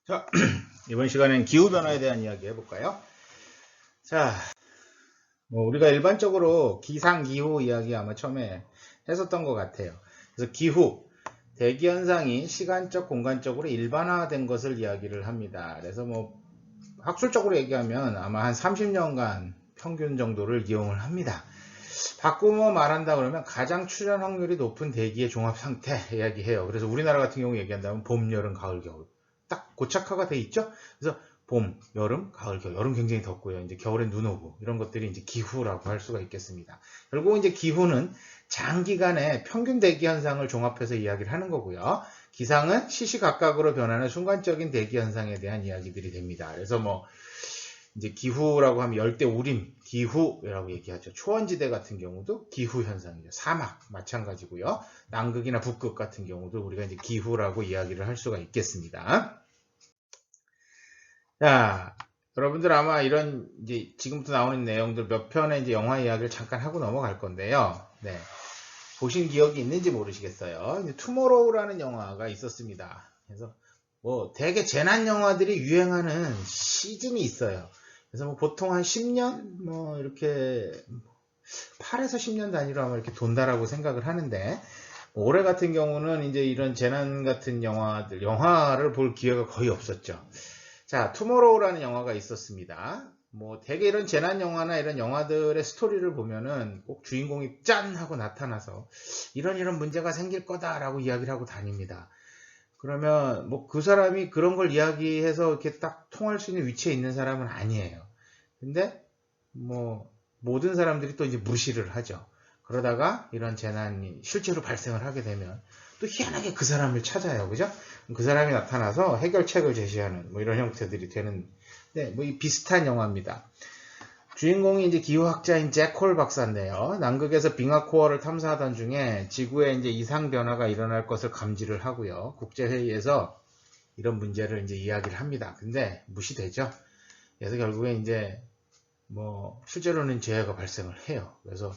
자, 이번 시간엔 기후변화에 대한 이야기 해볼까요? 자, 우리가 일반적으로 기상기후 이야기 아마 처음에 했었던 것 같아요. 그래서 기후, 대기현상이 시간적, 공간적으로 일반화된 것을 이야기를 합니다. 그래서 학술적으로 얘기하면 아마 한 30년간 평균 정도를 이용을 합니다. 바꾸어 말한다 그러면 가장 출현 확률이 높은 대기의 종합 상태 이야기해요. 그래서 우리나라 같은 경우 얘기한다면 봄, 여름, 가을, 겨울. 딱 고착화가 돼 있죠. 그래서 봄, 여름, 가을, 겨울. 여름 굉장히 덥고요. 이제 겨울엔 눈 오고 이런 것들이 이제 기후라고 할 수가 있겠습니다. 결국 이제 기후는 장기간의 평균 대기 현상을 종합해서 이야기를 하는 거고요. 기상은 시시각각으로 변하는 순간적인 대기 현상에 대한 이야기들이 됩니다. 그래서 이제 기후라고 하면 열대 우림, 기후라고 얘기하죠. 초원지대 같은 경우도 기후 현상이죠. 사막 마찬가지고요. 남극이나 북극 같은 경우도 우리가 이제 기후라고 이야기를 할 수가 있겠습니다. 자, 여러분들 아마 이런 이제 지금부터 나오는 내용들 몇 편의 이제 영화 이야기를 잠깐 하고 넘어갈 건데요. 네. 보신 기억이 있는지 모르시겠어요. 이제 투모로우라는 영화가 있었습니다. 그래서 되게 재난 영화들이 유행하는 시즌이 있어요. 그래서 보통 한 10년 이렇게 8에서 10년 단위로 아마 이렇게 돈다라고 생각을 하는데 올해 같은 경우는 이제 이런 재난 같은 영화를 볼 기회가 거의 없었죠. 자, 투모로우라는 영화가 있었습니다. 되게 이런 재난 영화나 이런 영화들의 스토리를 보면은 꼭 주인공이 짠 하고 나타나서 이런 문제가 생길 거다라고 이야기를 하고 다닙니다. 그러면 그 사람이 그런 걸 이야기해서 이렇게 딱 통할 수 있는 위치에 있는 사람은 아니에요. 근데 모든 사람들이 또 이제 무시를 하죠. 그러다가 이런 재난이 실제로 발생을 하게 되면 또 희한하게 그 사람을 찾아요. 그죠? 그 사람이 나타나서 해결책을 제시하는 이런 형태들이 되는 이 비슷한 영화입니다. 주인공이 이제 기후학자인 잭 홀 박사인데요. 남극에서 빙하 코어를 탐사하던 중에 지구에 이제 이상 변화가 일어날 것을 감지를 하고요. 국제회의에서 이런 문제를 이제 이야기를 합니다. 근데 무시되죠. 그래서 결국에 이제 실제로는 재해가 발생을 해요. 그래서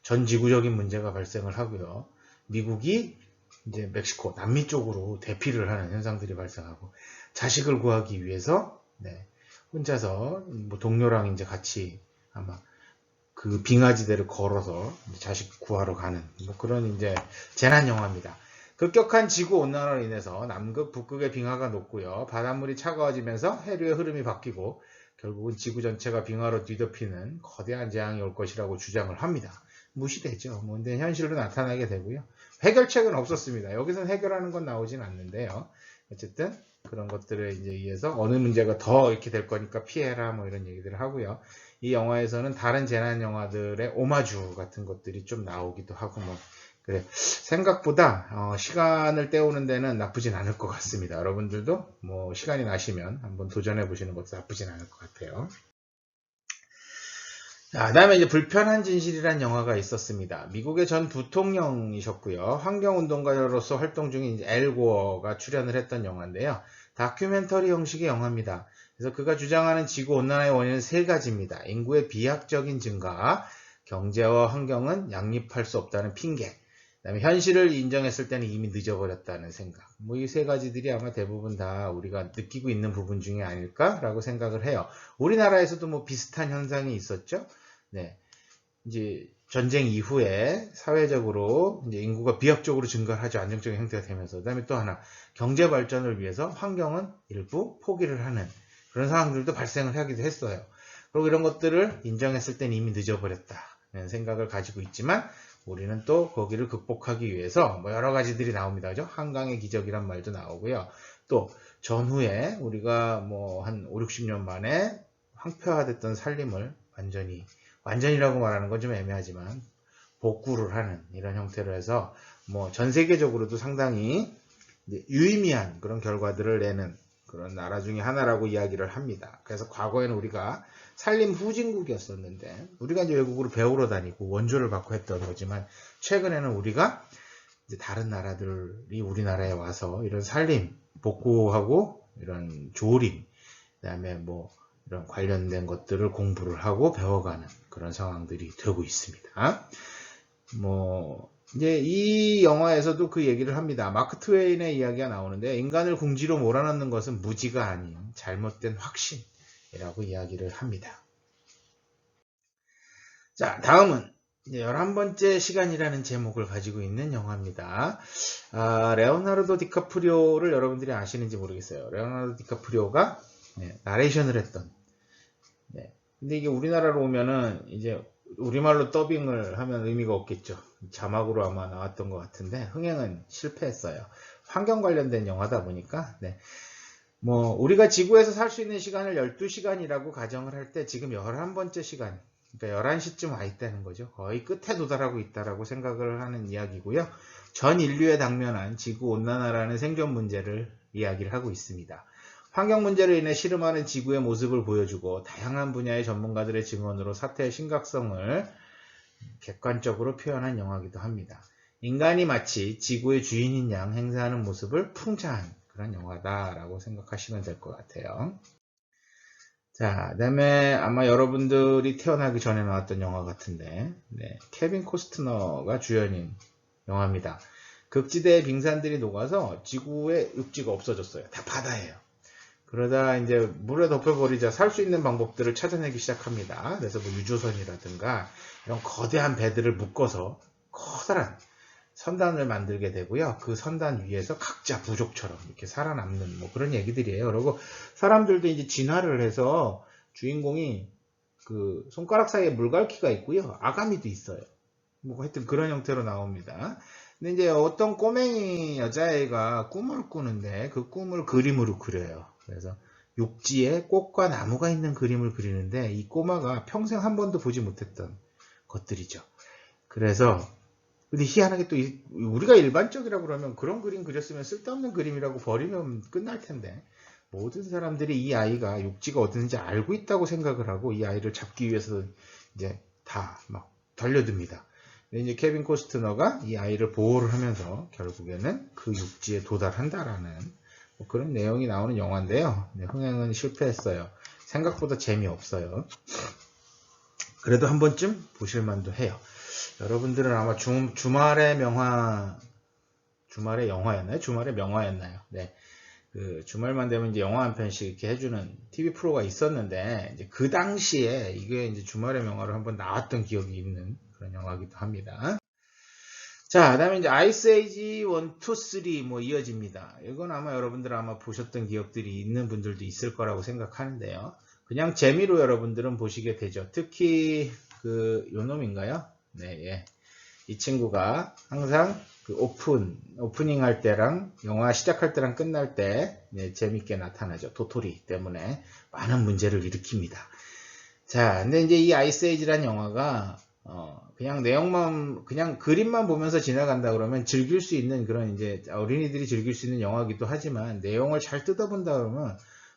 전 지구적인 문제가 발생을 하고요. 미국이 이제 멕시코, 남미 쪽으로 대피를 하는 현상들이 발생하고 자식을 구하기 위해서 혼자서 동료랑 이제 같이 아마 그 빙하지대를 걸어서 자식 구하러 가는 그런 이제 재난 영화입니다. 급격한 지구 온난화로 인해서 남극, 북극의 빙하가 녹고요. 바닷물이 차가워지면서 해류의 흐름이 바뀌고 결국은 지구 전체가 빙하로 뒤덮이는 거대한 재앙이 올 것이라고 주장을 합니다. 무시되죠. 근데 현실로 나타나게 되고요. 해결책은 없었습니다. 여기서는 해결하는 건 나오진 않는데요. 어쨌든 그런 것들에 이제 의해서 어느 문제가 더 이렇게 될 거니까 피해라 이런 얘기들을 하고요. 이 영화에서는 다른 재난 영화들의 오마주 같은 것들이 좀 나오기도 하고 그래 생각보다 시간을 때우는 데는 나쁘진 않을 것 같습니다. 여러분들도 시간이 나시면 한번 도전해 보시는 것도 나쁘진 않을 것 같아요. 자, 그다음에 이제 불편한 진실이라는 영화가 있었습니다. 미국의 전 부통령이셨고요. 환경운동가로서 활동 중인 이제 앨 고어가 출연을 했던 영화인데요. 다큐멘터리 형식의 영화입니다. 그래서 그가 주장하는 지구온난화의 원인은 세 가지입니다. 인구의 비약적인 증가, 경제와 환경은 양립할 수 없다는 핑계, 그다음에 현실을 인정했을 때는 이미 늦어버렸다는 생각. 이 세 가지들이 아마 대부분 다 우리가 느끼고 있는 부분 중에 아닐까라고 생각을 해요. 우리나라에서도 비슷한 현상이 있었죠. 네. 이제 전쟁 이후에 사회적으로 이제 인구가 비약적으로 증가하죠. 안정적인 형태가 되면서. 그다음에 또 하나 경제 발전을 위해서 환경은 일부 포기를 하는 그런 상황들도 발생을 하기도 했어요. 그리고 이런 것들을 인정했을 땐 이미 늦어버렸다는 생각을 가지고 있지만 우리는 또 거기를 극복하기 위해서 여러 가지들이 나옵니다. 그죠? 한강의 기적이란 말도 나오고요. 또 전후에 우리가 한 5, 60년 만에 황폐화됐던 산림을 완전히라고 말하는 건 좀 애매하지만 복구를 하는 이런 형태로 해서 전 세계적으로도 상당히 유의미한 그런 결과들을 내는 그런 나라 중에 하나라고 이야기를 합니다. 그래서 과거에는 우리가 산림 후진국이었었는데 우리가 이제 외국으로 배우러 다니고 원조를 받고 했던 거지만 최근에는 우리가 이제 다른 나라들이 우리나라에 와서 이런 산림 복구하고 이런 조림 그다음에 이런 관련된 것들을 공부를 하고 배워가는 그런 상황들이 되고 있습니다. 이제 이 영화에서도 그 얘기를 합니다. 마크 트웨인의 이야기가 나오는데 인간을 궁지로 몰아넣는 것은 무지가 아닌 잘못된 확신이라고 이야기를 합니다. 자, 다음은 이제 11번째 시간이라는 제목을 가지고 있는 영화입니다. 레오나르도 디카프리오를 여러분들이 아시는지 모르겠어요. 레오나르도 디카프리오가 나레이션을 했던. 근데 이게 우리나라로 오면은 이제 우리말로 더빙을 하면 의미가 없겠죠. 자막으로 아마 나왔던 것 같은데 흥행은 실패했어요. 환경 관련된 영화다 보니까 뭐 우리가 지구에서 살 수 있는 시간을 12시간이라고 가정을 할 때 지금 11번째 시간, 그러니까 11시쯤 와 있다는 거죠. 거의 끝에 도달하고 있다라고 생각을 하는 이야기고요. 전 인류에 당면한 지구온난화라는 생존 문제를 이야기를 하고 있습니다. 환경 문제로 인해 시름하는 지구의 모습을 보여주고 다양한 분야의 전문가들의 증언으로 사태의 심각성을 객관적으로 표현한 영화이기도 합니다. 인간이 마치 지구의 주인인 양 행사하는 모습을 풍자한 그런 영화다라고 생각하시면 될 것 같아요. 자, 그다음에 아마 여러분들이 태어나기 전에 나왔던 영화 같은데 케빈 코스트너가 주연인 영화입니다. 극지대의 빙산들이 녹아서 지구의 육지가 없어졌어요. 다 바다예요. 그러다 이제 물에 덮여버리자 살 수 있는 방법들을 찾아내기 시작합니다. 그래서 뭐 유조선이라든가 이런 거대한 배들을 묶어서 커다란 선단을 만들게 되고요. 그 선단 위에서 각자 부족처럼 이렇게 살아남는 뭐 그런 얘기들이에요. 그리고 사람들도 이제 진화를 해서 주인공이 그 손가락 사이에 물갈퀴가 있고요. 아가미도 있어요. 뭐 하여튼 그런 형태로 나옵니다. 근데 이제 어떤 꼬맹이 여자애가 꿈을 꾸는데 그 꿈을 그림으로 그려요. 그래서 육지에 꽃과 나무가 있는 그림을 그리는데 이 꼬마가 평생 한 번도 보지 못했던 것들이죠. 그래서 근데 희한하게 또 우리가 일반적이라고 그러면 그런 그림 그렸으면 쓸데없는 그림이라고 버리면 끝날 텐데 모든 사람들이 이 아이가 육지가 어딘지 알고 있다고 생각을 하고 이 아이를 잡기 위해서 이제 다 막 달려듭니다. 근데 이제 케빈 코스트너가 이 아이를 보호를 하면서 결국에는 그 육지에 도달한다라는 뭐 그런 내용이 나오는 영화인데요. 흥행은 실패했어요. 생각보다 재미없어요. 그래도 한 번쯤 보실만도 해요. 여러분들은 아마 주말의 영화였나요? 주말의 명화였나요? 네. 그 주말만 되면 이제 영화 한 편씩 이렇게 해주는 TV 프로가 있었는데 이제 그 당시에 이게 이제 주말의 명화로 한번 나왔던 기억이 있는 그런 영화이기도 합니다. 자, 그다음에 이제 아이스 에이지 1, 2, 3 뭐 이어집니다. 이건 아마 여러분들 아마 보셨던 기억들이 있는 분들도 있을 거라고 생각하는데요. 그냥 재미로 여러분들은 보시게 되죠. 특히 그 요놈인가요? 네, 예. 이 친구가 항상 그 오프닝 할 때랑 영화 시작할 때랑 끝날 때 재밌게 나타나죠. 도토리 때문에 많은 문제를 일으킵니다. 자, 근데 이제 이 아이스 에이지라는 영화가 그냥 내용만 그냥 그림만 보면서 지나간다 그러면 즐길 수 있는 그런 이제 어린이들이 즐길 수 있는 영화이기도 하지만 내용을 잘 뜯어본다 그러면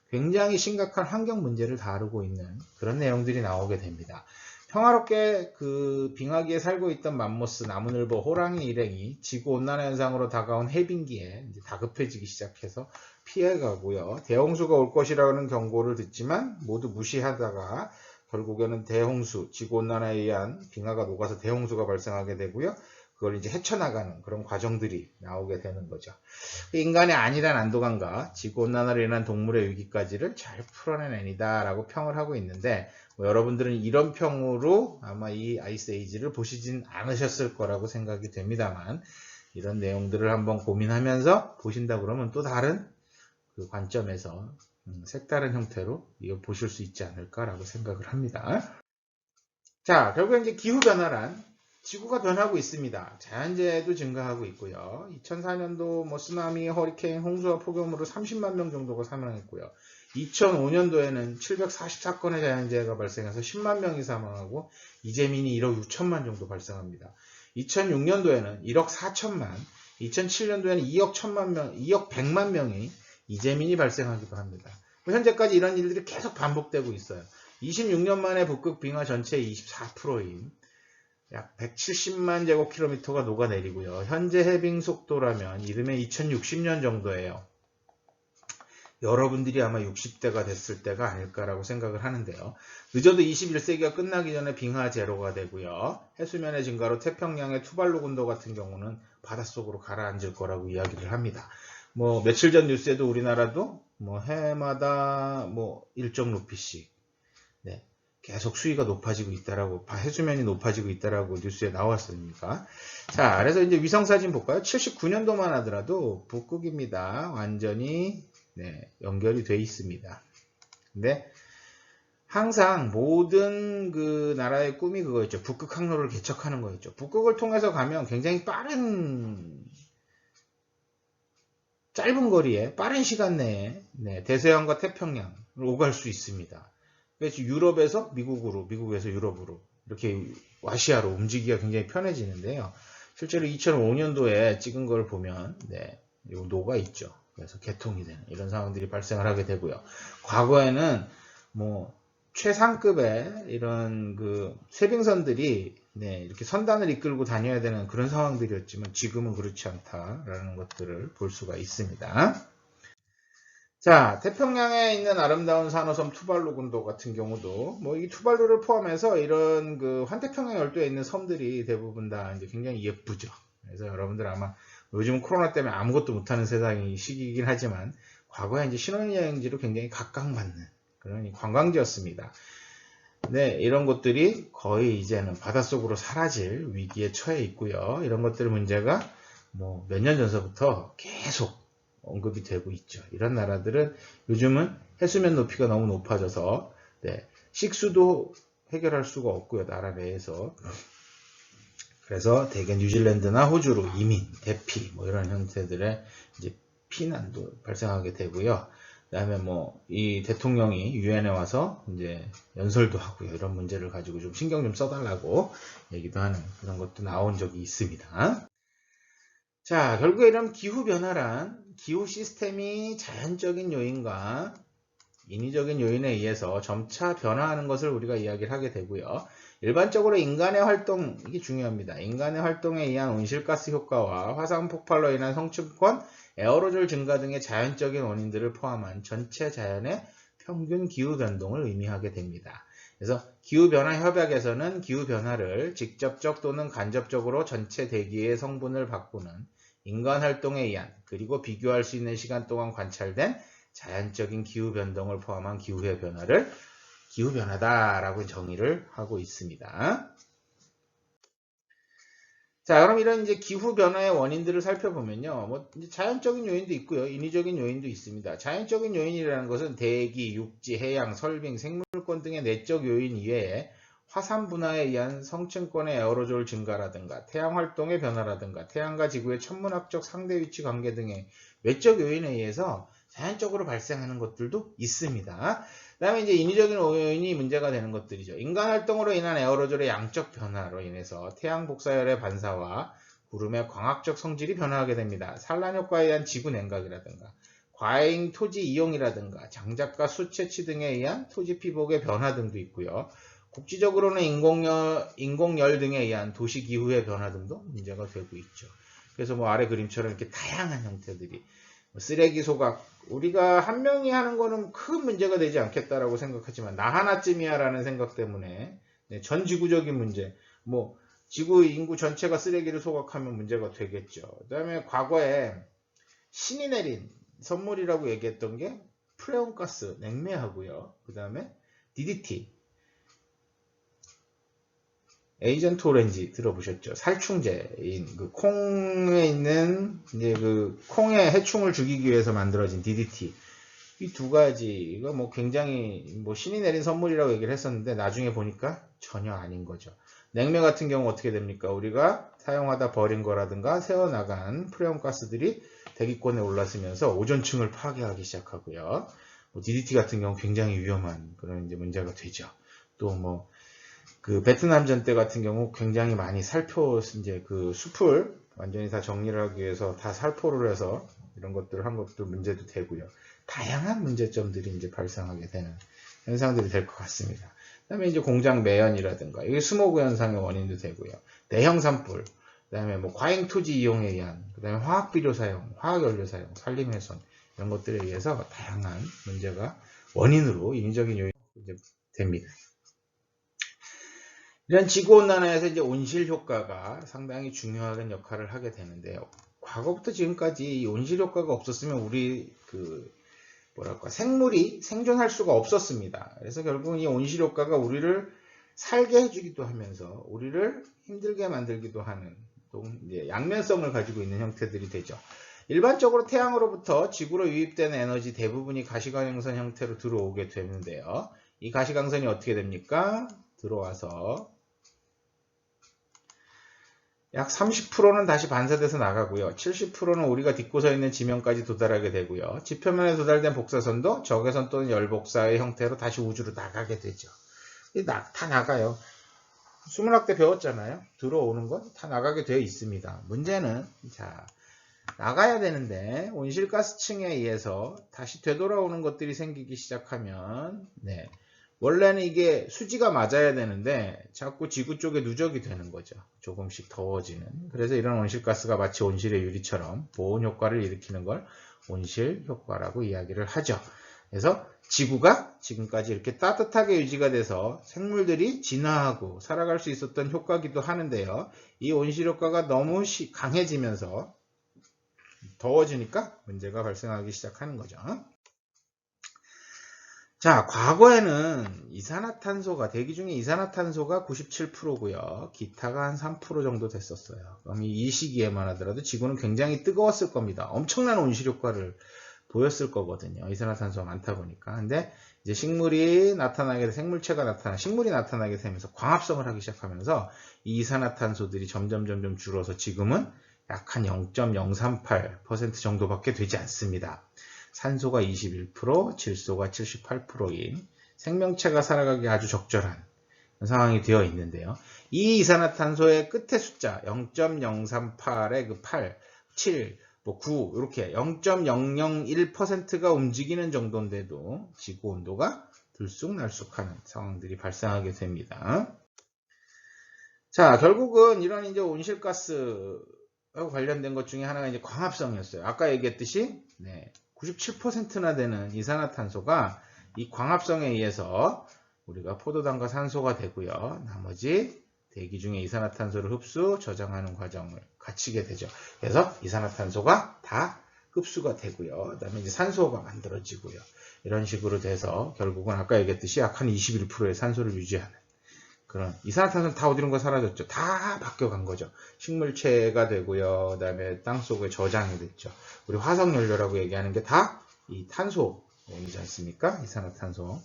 굉장히 심각한 환경 문제를 다루고 있는 그런 내용들이 나오게 됩니다. 평화롭게 그 빙하기에 살고 있던 맘모스, 나무늘보, 호랑이 일행이 지구온난화 현상으로 다가온 해빙기에 이제 다급해지기 시작해서 피해가고요. 대홍수가 올 것이라는 경고를 듣지만 모두 무시하다가 결국에는 대홍수, 지구온난화에 의한 빙하가 녹아서 대홍수가 발생하게 되고요. 그걸 이제 헤쳐나가는 그런 과정들이 나오게 되는 거죠. 인간의 안일한 안도감과 지구온난화로 인한 동물의 위기까지를 잘 풀어낸 애니다라고 평을 하고 있는데 뭐 여러분들은 이런 평으로 아마 이 아이스 에이지를 보시진 않으셨을 거라고 생각이 됩니다만 이런 내용들을 한번 고민하면서 보신다 그러면 또 다른 그 관점에서 색다른 형태로 이거 보실 수 있지 않을까라고 생각을 합니다. 자, 결국 이제 기후변화란 지구가 변하고 있습니다. 자연재해도 증가하고 있고요. 2004년도 뭐 쓰나미, 허리케인, 홍수와 폭염으로 30만 명 정도가 사망했고요. 2005년도에는 744건의 자연재해가 발생해서 10만 명이 사망하고 이재민이 1억 6천만 정도 발생합니다. 2006년도에는 1억 4천만, 2007년도에는 2억 100만 명이 이재민이 발생하기도 합니다. 현재까지 이런 일들이 계속 반복되고 있어요. 26년 만에 북극 빙하 전체의 24%인 약 170만 제곱킬로미터가 녹아내리고요. 현재 해빙 속도라면 이듬해 2060년 정도예요. 여러분들이 아마 60대가 됐을 때가 아닐까라고 생각을 하는데요. 늦어도 21세기가 끝나기 전에 빙하 제로가 되고요. 해수면의 증가로 태평양의 투발루 군도 같은 경우는 바닷속으로 가라앉을 거라고 이야기를 합니다. 뭐 며칠 전 뉴스에도 우리나라도 뭐 해마다 뭐 일정 루피씩 네, 계속 수위가 높아지고 있다라고, 해수면이 높아지고 있다라고 뉴스에 나왔으니까. 자, 그래서 이제 위성사진 볼까요? 79년도만 하더라도 북극입니다. 완전히 네, 연결이 돼 있습니다. 근데 항상 모든 그 나라의 꿈이 그거였죠. 북극 항로를 개척하는 거였죠. 북극을 통해서 가면 굉장히 짧은 거리에 빠른 시간 내에 네, 대서양과 태평양을 오갈 수 있습니다. 그래서 유럽에서 미국으로, 미국에서 유럽으로 이렇게 아시아로 움직이기가 굉장히 편해지는데요. 실제로 2005년도에 찍은 걸 보면 네, 요 노가 있죠. 그래서 개통이 되는 이런 상황들이 발생을 하게 되고요. 과거에는 뭐 최상급의 이런 그 쇄빙선들이 네, 이렇게 선단을 이끌고 다녀야 되는 그런 상황들이었지만 지금은 그렇지 않다라는 것들을 볼 수가 있습니다. 자, 태평양에 있는 아름다운 산호섬 투발루 군도 같은 경우도 뭐 이 투발루를 포함해서 이런 그 환태평양 열도에 있는 섬들이 대부분 다 이제 굉장히 예쁘죠. 그래서 여러분들 아마 요즘 코로나 때문에 아무것도 못하는 세상이 시기이긴 하지만 과거에 이제 신혼여행지로 굉장히 각광받는 그런 관광지였습니다. 네, 이런 곳들이 거의 이제는 바닷속으로 사라질 위기에 처해 있고요. 이런 것들 문제가 뭐 몇 년 전서부터 계속 언급이 되고 있죠. 이런 나라들은 요즘은 해수면 높이가 너무 높아져서 네, 식수도 해결할 수가 없고요. 나라 내에서. 그래서 대개 뉴질랜드나 호주로 이민, 대피 뭐 이런 형태들의 이제 피난도 발생하게 되고요. 그다음에 뭐 이 대통령이 유엔에 와서 이제 연설도 하고요. 이런 문제를 가지고 좀 신경 좀 써달라고 얘기도 하는 그런 것도 나온 적이 있습니다. 자, 결국에 이런 기후변화란 기후 시스템이 자연적인 요인과 인위적인 요인에 의해서 점차 변화하는 것을 우리가 이야기를 하게 되고요. 일반적으로 인간의 활동, 이게 중요합니다. 인간의 활동에 의한 온실가스 효과와 화산 폭발로 인한 성층권, 에어로졸 증가 등의 자연적인 원인들을 포함한 전체 자연의 평균 기후변동을 의미하게 됩니다. 그래서 기후변화 협약에서는 기후변화를 직접적 또는 간접적으로 전체 대기의 성분을 바꾸는 인간 활동에 의한 그리고 비교할 수 있는 시간 동안 관찰된 자연적인 기후변동을 포함한 기후의 변화를 기후변화다라고 정의를 하고 있습니다. 자, 그럼 이런 이제 기후변화의 원인들을 살펴보면요. 뭐 이제 자연적인 요인도 있고요. 인위적인 요인도 있습니다. 자연적인 요인이라는 것은 대기, 육지, 해양, 설빙, 생물권 등의 내적 요인 이외에 화산 분화에 의한 성층권의 에어로졸 증가라든가 태양 활동의 변화라든가 태양과 지구의 천문학적 상대 위치 관계 등의 외적 요인에 의해서 자연적으로 발생하는 것들도 있습니다. 그 다음에 이제 인위적인 요인이 문제가 되는 것들이죠. 인간 활동으로 인한 에어로졸의 양적 변화로 인해서 태양 복사열의 반사와 구름의 광학적 성질이 변화하게 됩니다. 산란 효과에 의한 지구 냉각이라든가 과잉 토지 이용이라든가 장작과 수 채취 등에 의한 토지 피복의 변화 등도 있고요. 국지적으로는 인공열 등에 의한 도시 기후의 변화 등도 문제가 되고 있죠. 그래서 뭐 아래 그림처럼 이렇게 다양한 형태들이 쓰레기 소각, 우리가 한 명이 하는 거는 큰 문제가 되지 않겠다라고 생각하지만 나 하나쯤이야 라는 생각 때문에 전 지구적인 문제, 뭐 지구 인구 전체가 쓰레기를 소각하면 문제가 되겠죠. 그 다음에 과거에 신이 내린 선물이라고 얘기했던 게 프레온가스, 냉매하고요. 그 다음에 DDT, 에이전트 오렌지 들어보셨죠? 살충제인 그 콩에 있는 이제 그 콩의 해충을 죽이기 위해서 만들어진 DDT. 이 두 가지가 뭐 굉장히 뭐 신이 내린 선물이라고 얘기를 했었는데 나중에 보니까 전혀 아닌 거죠. 냉매 같은 경우 어떻게 됩니까? 우리가 사용하다 버린 거라든가 새어나간 프레온가스들이 대기권에 올라서면서 오존층을 파괴하기 시작하고요. 뭐 DDT 같은 경우 굉장히 위험한 그런 이제 문제가 되죠. 또 뭐 그 베트남전 때 같은 경우 굉장히 많이 이제 그 숲을 완전히 다 정리를 하기 위해서 다 살포를 해서 이런 것들을 한 것도 문제도 되고요. 다양한 문제점들이 이제 발생하게 되는 현상들이 될 것 같습니다. 그 다음에 이제 공장 매연이라든가 이게 스모그 현상의 원인도 되고요. 대형 산불, 그 다음에 뭐 과잉 토지 이용에 의한, 그 다음에 화학 비료 사용, 화학 연료 사용, 산림 훼손 이런 것들에 의해서 다양한 문제가 원인으로 인위적인 요인이 됩니다. 이런 지구온난화에서 이제 온실 효과가 상당히 중요한 역할을 하게 되는데요. 과거부터 지금까지 이 온실 효과가 없었으면 우리 생물이 생존할 수가 없었습니다. 그래서 결국은 이 온실 효과가 우리를 살게 해주기도 하면서 우리를 힘들게 만들기도 하는 이제 양면성을 가지고 있는 형태들이 되죠. 일반적으로 태양으로부터 지구로 유입되는 에너지 대부분이 가시광선 형태로 들어오게 되는데요. 이 가시광선이 어떻게 됩니까? 들어와서 약 30%는 다시 반사돼서 나가고요. 70%는 우리가 딛고 서 있는 지면까지 도달하게 되고요. 지표면에 도달된 복사선도 적외선 또는 열복사의 형태로 다시 우주로 나가게 되죠. 다 나가요. 수문학 때 배웠잖아요. 들어오는 건 다 나가게 되어 있습니다. 문제는 나가야 되는데 온실가스층에 의해서 다시 되돌아오는 것들이 생기기 시작하면 원래는 이게 수지가 맞아야 되는데 자꾸 지구 쪽에 누적이 되는 거죠. 조금씩 더워지는. 그래서 이런 온실가스가 마치 온실의 유리처럼 보온 효과를 일으키는 걸 온실 효과라고 이야기를 하죠. 그래서 지구가 지금까지 이렇게 따뜻하게 유지가 돼서 생물들이 진화하고 살아갈 수 있었던 효과기도 하는데요. 이 온실 효과가 너무 강해지면서 더워지니까 문제가 발생하기 시작하는 거죠. 자, 과거에는 대기 중에 이산화탄소가 97%고요. 기타가 한 3% 정도 됐었어요. 그럼 이 시기에만 하더라도 지구는 굉장히 뜨거웠을 겁니다. 엄청난 온실 효과를 보였을 거거든요. 이산화탄소가 많다 보니까. 근데 이제 식물이 나타나게 되면서 광합성을 하기 시작하면서 이 이산화탄소들이 점점 줄어서 지금은 약 한 0.038% 정도밖에 되지 않습니다. 산소가 21%, 질소가 78%인 생명체가 살아가기 아주 적절한 상황이 되어 있는데요. 이 이산화탄소의 끝의 숫자 0.038의 그 8, 7, 9 이렇게 0.001%가 움직이는 정도인데도 지구 온도가 들쑥날쑥하는 상황들이 발생하게 됩니다. 자, 결국은 이런 이제 온실가스하고 관련된 것 중에 하나가 이제 광합성이었어요. 아까 얘기했듯이 97%나 되는 이산화탄소가 이 광합성에 의해서 우리가 포도당과 산소가 되고요. 나머지 대기 중에 이산화탄소를 흡수, 저장하는 과정을 거치게 되죠. 그래서 이산화탄소가 다 흡수가 되고요. 그다음에 이제 산소가 만들어지고요. 이런 식으로 돼서 결국은 아까 얘기했듯이 약 한 21%의 산소를 유지하는 그런 이산화탄소는 다 어디론가 사라졌죠. 다 바뀌어간 거죠. 식물체가 되고요. 그다음에 땅속에 저장이 됐죠. 우리 화석연료라고 얘기하는 게 다 이 탄소이지 않습니까? 이산화탄소.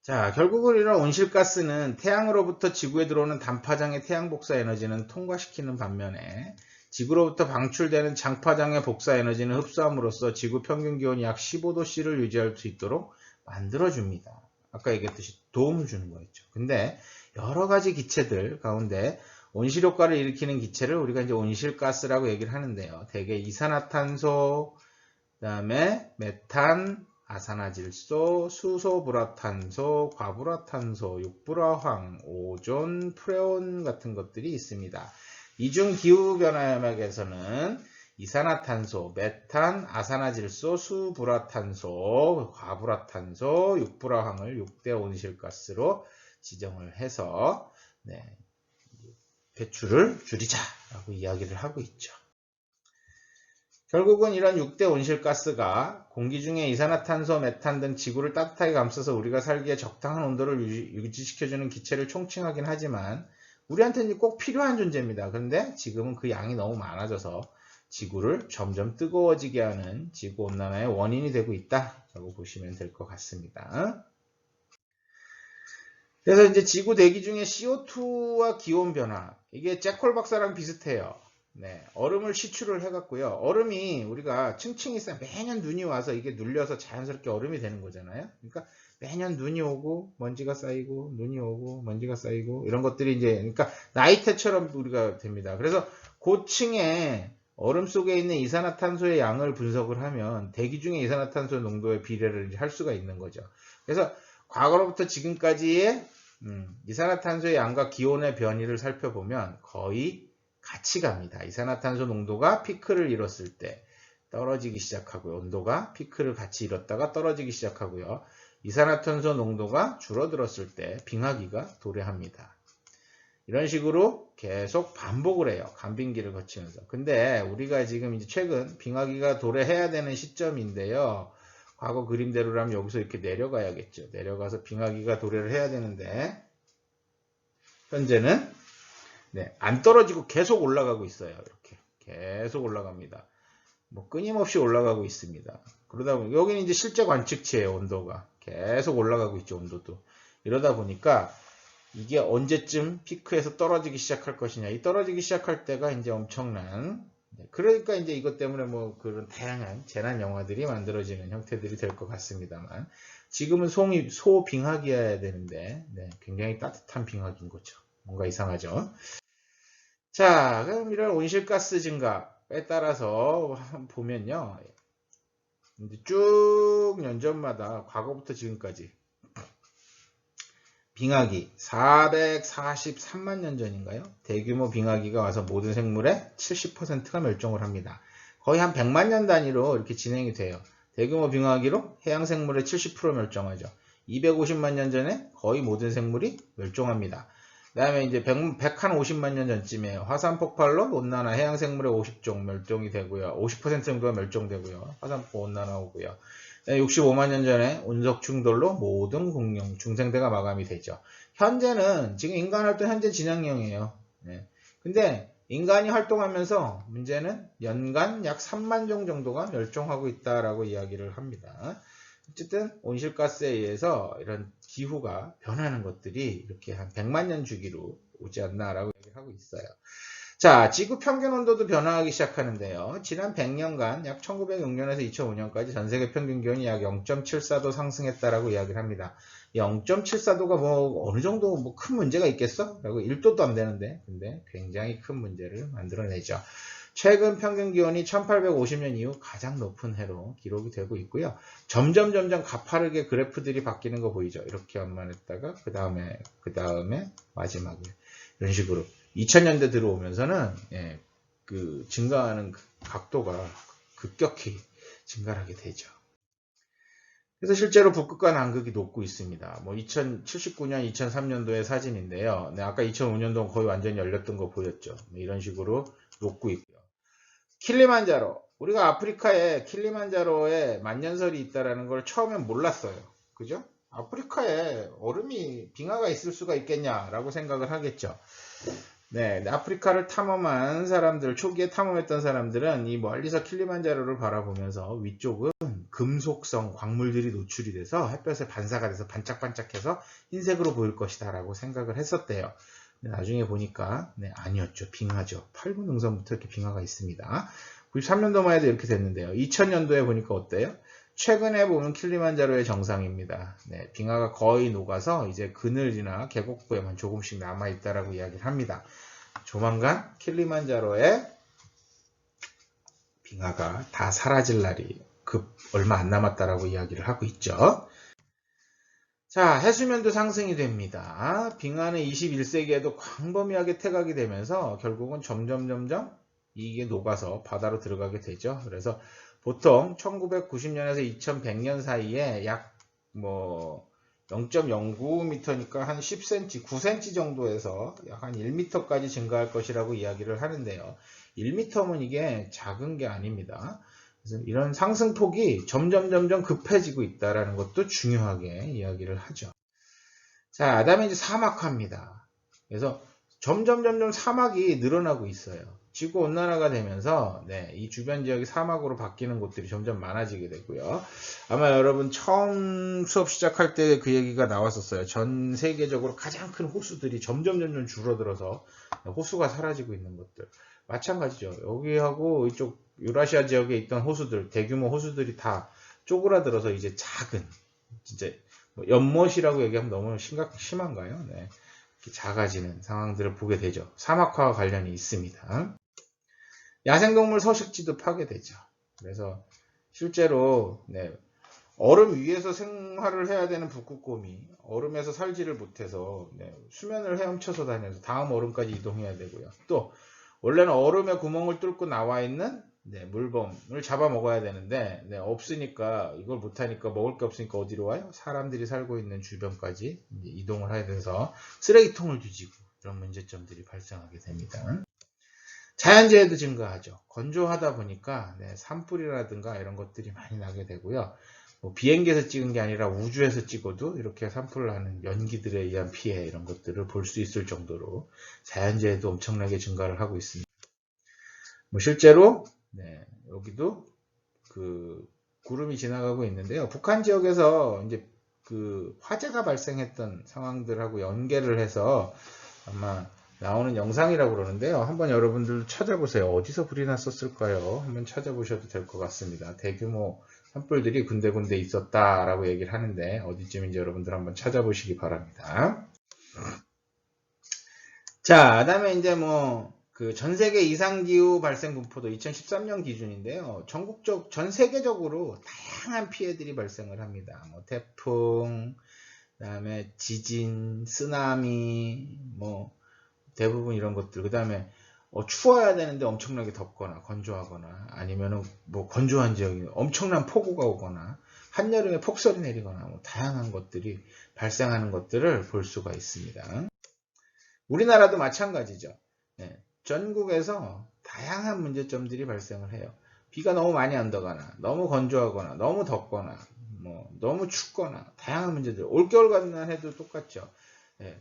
자, 결국은 이런 온실가스는 태양으로부터 지구에 들어오는 단파장의 태양 복사 에너지는 통과시키는 반면에 지구로부터 방출되는 장파장의 복사 에너지는 흡수함으로써 지구 평균 기온이 약 15도씨를 유지할 수 있도록 만들어줍니다. 아까 얘기했듯이 도움을 주는 거였죠. 근데 여러 가지 기체들 가운데 온실 효과를 일으키는 기체를 우리가 이제 온실가스라고 얘기를 하는데요. 대개 이산화탄소, 그다음에 메탄, 아산화질소, 수소불화탄소, 과불화탄소, 육불화황, 오존, 프레온 같은 것들이 있습니다. 이중 기후변화약에서는 이산화탄소, 메탄, 아산화질소, 수불화탄소, 과불화탄소, 육불화황을 6대 온실가스로 지정을 해서 배출을 줄이자라고 이야기를 하고 있죠. 결국은 이런 6대 온실가스가 공기 중에 이산화탄소, 메탄 등 지구를 따뜻하게 감싸서 우리가 살기에 적당한 온도를 유지시켜주는 기체를 총칭하긴 하지만 우리한테는 꼭 필요한 존재입니다. 그런데 지금은 그 양이 너무 많아져서 지구를 점점 뜨거워지게 하는 지구온난화의 원인이 되고 있다라고 보시면 될 것 같습니다. 그래서 이제 지구 대기 중에 CO2와 기온 변화, 이게 제콜 박사랑 비슷해요. 얼음을 시추를 해갖고요. 얼음이 우리가 층층이 쌓여 매년 눈이 와서 이게 눌려서 자연스럽게 얼음이 되는 거잖아요. 그러니까 매년 눈이 오고 먼지가 쌓이고 눈이 오고 먼지가 쌓이고 이런 것들이 이제 그러니까 나이테처럼 우리가 됩니다. 그래서 고층에 얼음 속에 있는 이산화탄소의 양을 분석을 하면 대기 중에 이산화탄소 농도의 비례를 할 수가 있는 거죠. 그래서 과거로부터 지금까지의 이산화탄소의 양과 기온의 변이를 살펴보면 거의 같이 갑니다. 이산화탄소 농도가 피크를 이뤘을 때 떨어지기 시작하고요. 온도가 피크를 같이 이뤘다가 떨어지기 시작하고요. 이산화탄소 농도가 줄어들었을 때 빙하기가 도래합니다. 이런 식으로 계속 반복을 해요. 간빙기를 거치면서. 근데 우리가 지금 이제 최근 빙하기가 도래해야 되는 시점인데요. 과거 그림대로라면 여기서 이렇게 내려가야겠죠. 내려가서 빙하기가 도래를 해야 되는데 현재는 안 떨어지고 계속 올라가고 있어요. 이렇게 계속 올라갑니다. 뭐 끊임없이 올라가고 있습니다. 그러다 보니 여기는 이제 실제 관측치예요. 온도가 계속 올라가고 있죠. 온도도. 이러다 보니까 이게 언제쯤 피크에서 떨어지기 시작할 것이냐. 이 떨어지기 시작할 때가 이제 엄청난, 그러니까 이제 이것 때문에 뭐 그런 다양한 재난 영화들이 만들어지는 형태들이 될 것 같습니다만, 지금은 소빙하기여야 되는데 굉장히 따뜻한 빙하기인 거죠. 뭔가 이상하죠. 자, 그럼 이런 온실가스 증가에 따라서 보면요, 이제 쭉 연전마다 과거부터 지금까지 빙하기 443만 년 전인가요? 대규모 빙하기가 와서 모든 생물의 70%가 멸종을 합니다. 거의 한 100만 년 단위로 이렇게 진행이 돼요. 대규모 빙하기로 해양 생물의 70% 멸종하죠. 250만 년 전에 거의 모든 생물이 멸종합니다. 그 다음에 이제 150만 년 전쯤에 화산 폭발로 온난화 해양 생물의 50종 멸종이 되고요. 50% 정도가 멸종되고요. 화산 폭발 온난화 오고요. 65만 년 전에 운석 충돌로 모든 공룡, 중생대가 마감이 되죠. 현재는 지금 인간 활동 현재 진행형이에요. 근데 인간이 활동하면서 문제는 연간 약 3만 종 정도가 멸종하고 있다라고 이야기를 합니다. 어쨌든 온실가스에 의해서 이런 기후가 변하는 것들이 이렇게 한 100만 년 주기로 오지 않나라고 얘기를 하고 있어요. 자, 지구 평균 온도도 변화하기 시작하는데요. 지난 100년간 약 1906년에서 2005년까지 전 세계 평균 기온이 약 0.74도 상승했다라고 이야기를 합니다. 0.74도가 뭐 어느 정도 뭐 큰 문제가 있겠어? 라고 1도도 안 되는데, 근데 굉장히 큰 문제를 만들어내죠. 최근 평균 기온이 1850년 이후 가장 높은 해로 기록이 되고 있고요. 점점 가파르게 그래프들이 바뀌는 거 보이죠? 이렇게 완만했다가 그 다음에 마지막에 이런 식으로 2000년대 들어오면서는 그 증가하는 각도가 급격히 증가하게 되죠. 그래서 실제로 북극과 남극이 녹고 있습니다. 뭐 2079년, 2003년도의 사진인데요. 아까 2005년도는 거의 완전히 열렸던 거 보였죠. 이런 식으로 녹고 있고요. 킬리만자로, 우리가 아프리카에 킬리만자로에 만년설이 있다는 걸 처음엔 몰랐어요. 그죠? 아프리카에 얼음이 빙하가 있을 수가 있겠냐라고 생각을 하겠죠. 아프리카를 탐험한 사람들, 초기에 탐험했던 사람들은 이 멀리서 킬리만자로를 바라보면서 위쪽은 금속성 광물들이 노출이 돼서 햇볕에 반사가 돼서 반짝반짝해서 흰색으로 보일 것이다 라고 생각을 했었대요. 나중에 보니까 아니었죠. 빙하죠. 8분 능선부터 이렇게 빙하가 있습니다. 93년도만 해도 이렇게 됐는데요. 2000년도에 보니까 어때요? 최근에 보면 킬리만자로의 정상입니다. 빙하가 거의 녹아서 이제 그늘이나 계곡부에만 조금씩 남아있다라고 이야기를 합니다. 조만간 킬리만자로의 빙하가 다 사라질 날이 얼마 안 남았다라고 이야기를 하고 있죠. 자, 해수면도 상승이 됩니다. 빙하는 21세기에도 광범위하게 태각이 되면서 결국은 점점 이게 녹아서 바다로 들어가게 되죠. 그래서 보통 1990년에서 2100년 사이에 약 0.09m니까 한 10cm, 9cm 정도에서 약 한 1m까지 증가할 것이라고 이야기를 하는데요. 1m면 이게 작은 게 아닙니다. 그래서 이런 상승폭이 점점 급해지고 있다는 것도 중요하게 이야기를 하죠. 자, 그다음에 이제 사막화입니다. 그래서 점점 사막이 늘어나고 있어요. 지구 온난화가 되면서 이 주변 지역이 사막으로 바뀌는 곳들이 점점 많아지게 되고요. 아마 여러분 처음 수업 시작할 때 그 얘기가 나왔었어요. 전 세계적으로 가장 큰 호수들이 점점 줄어들어서 호수가 사라지고 있는 것들. 마찬가지죠. 여기하고 이쪽 유라시아 지역에 있던 호수들, 대규모 호수들이 다 쪼그라들어서 이제 작은, 진짜 연못이라고 얘기하면 너무 심한가요? 작아지는 상황들을 보게 되죠. 사막화와 관련이 있습니다. 야생동물 서식지도 파괴되죠. 그래서 실제로 얼음 위에서 생활을 해야 되는 북극곰이 얼음에서 살지를 못해서 수면을 헤엄쳐서 다녀서 다음 얼음까지 이동해야 되고요. 또 원래는 얼음에 구멍을 뚫고 나와 있는 물범을 잡아 먹어야 되는데 없으니까 이걸 못하니까 먹을 게 없으니까 어디로 와요? 사람들이 살고 있는 주변까지 이동을 해야 돼서 쓰레기통을 뒤지고 이런 문제점들이 발생하게 됩니다. 자연재해도 증가하죠. 건조하다 보니까 산불이라든가 이런 것들이 많이 나게 되고요. 비행기에서 찍은 게 아니라 우주에서 찍어도 이렇게 산불을 하는 연기들에 의한 피해 이런 것들을 볼 수 있을 정도로 자연재해도 엄청나게 증가를 하고 있습니다. 실제로 여기도 그 구름이 지나가고 있는데요. 북한 지역에서 이제 그 화재가 발생했던 상황들하고 연계를 해서 아마 나오는 영상이라고 그러는데요. 한번 여러분들 찾아보세요. 어디서 불이 났었을까요? 한번 찾아보셔도 될 것 같습니다. 대규모 산불들이 군데군데 있었다라고 얘기를 하는데 어디쯤인지 여러분들 한번 찾아보시기 바랍니다. 자, 그다음에 이제 그 전 세계 이상기후 발생 분포도 2013년 기준인데요. 전 세계적으로 다양한 피해들이 발생을 합니다. 태풍, 그다음에 지진, 쓰나미, 대부분 이런 것들. 그다음에 추워야 되는데 엄청나게 덥거나 건조하거나 아니면은 건조한 지역이 엄청난 폭우가 오거나 한여름에 폭설이 내리거나 다양한 것들이 발생하는 것들을 볼 수가 있습니다. 우리나라도 마찬가지죠. 전국에서 다양한 문제점들이 발생을 해요. 비가 너무 많이 온다거나 너무 건조하거나 너무 덥거나 너무 춥거나 다양한 문제들. 올겨울만 해도 똑같죠.